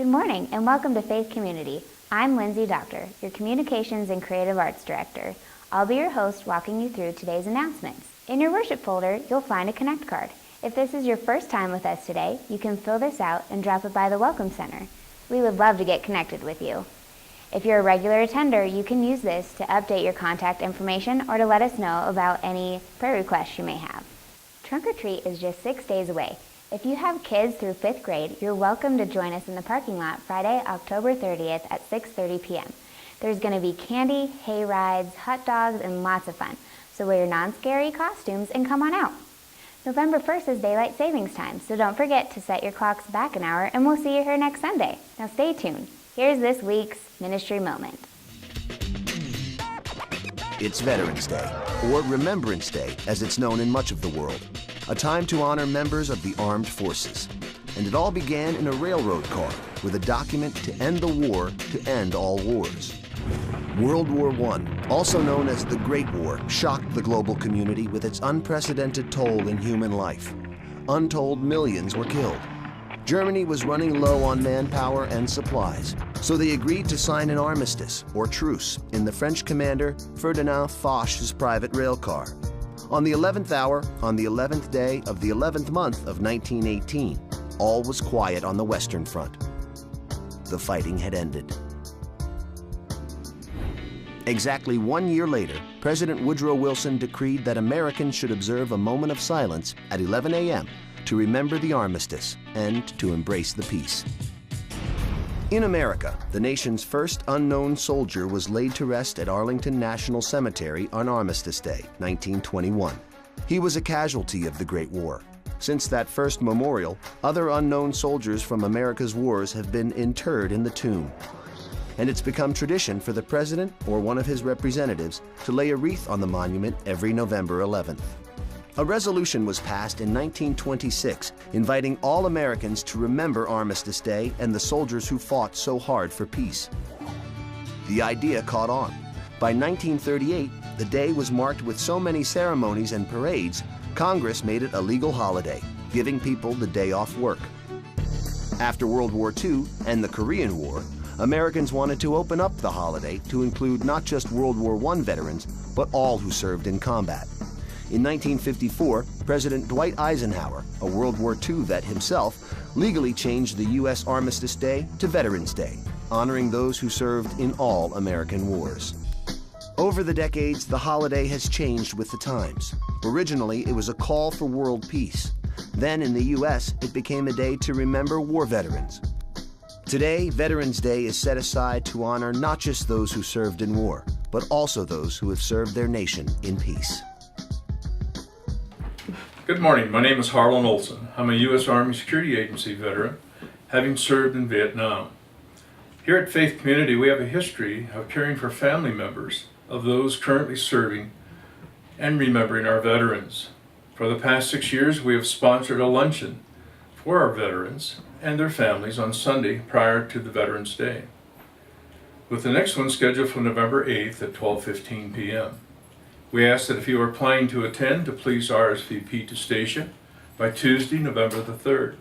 Good morning and welcome to Faith Community. I'm Lindsay Doctor, your Communications and Creative Arts Director. I'll be your host walking you through today's announcements. In your worship folder, you'll find a Connect card. If this is your first time with us today, you can fill this out and drop it by the Welcome Center. We would love to get connected with you. If you're a regular attender, you can use this to update your contact information or to let us know about any prayer requests you may have. Trunk or Treat is just 6 days away. If you have kids through 5th grade, you're welcome to join us in the parking lot Friday, October 30th at 6:30 p.m. There's going to be candy, hay rides, hot dogs, and lots of fun. So wear your non-scary costumes and come on out. November 1st is Daylight Savings Time, so don't forget to set your clocks back an hour and we'll see you here next Sunday. Now stay tuned. Here's this week's Ministry Moment. It's Veterans Day, or Remembrance Day, as it's known in much of the world. A time to honor members of the armed forces. And it all began in a railroad car with a document to end the war to end all wars. World War I, also known as the Great War, shocked the global community with its unprecedented toll in human life. Untold millions were killed. Germany was running low on manpower and supplies, so they agreed to sign an armistice, or truce, in the French commander Ferdinand Foch's private rail car. On the 11th hour, on the 11th day of the 11th month of 1918, all was quiet on the Western Front. The fighting had ended. Exactly 1 year later, President Woodrow Wilson decreed that Americans should observe a moment of silence at 11 a.m. to remember the armistice and to embrace the peace. In America, the nation's first unknown soldier was laid to rest at Arlington National Cemetery on Armistice Day, 1921. He was a casualty of the Great War. Since that first memorial, other unknown soldiers from America's wars have been interred in the tomb. And it's become tradition for the president or one of his representatives to lay a wreath on the monument every November 11th. A resolution was passed in 1926 inviting all Americans to remember Armistice Day and the soldiers who fought so hard for peace. The idea caught on. By 1938, the day was marked with so many ceremonies and parades, Congress made it a legal holiday, giving people the day off work. After World War II and the Korean War, Americans wanted to open up the holiday to include not just World War I veterans, but all who served in combat. In 1954, President Dwight Eisenhower, a World War II vet himself, legally changed the U.S. Armistice Day to Veterans Day, honoring those who served in all American wars. Over the decades, the holiday has changed with the times. Originally, it was a call for world peace. Then in the U.S., it became a day to remember war veterans. Today, Veterans Day is set aside to honor not just those who served in war, but also those who have served their nation in peace. Good morning, my name is Harlan Olson. I'm a U.S. Army Security Agency veteran, having served in Vietnam. Here at Faith Community, we have a history of caring for family members of those currently serving and remembering our veterans. For the past 6 years, we have sponsored a luncheon for our veterans and their families on Sunday prior to the Veterans Day, with the next one scheduled for November 8th at 12:15 p.m. We ask that if you are planning to attend, to please RSVP to station by Tuesday, November the 3rd.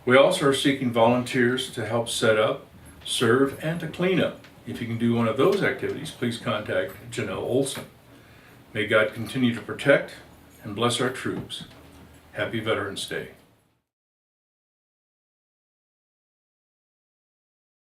We also are seeking volunteers to help set up, serve, and to clean up. If you can do one of those activities, please contact Janelle Olson. May God continue to protect and bless our troops. Happy Veterans Day.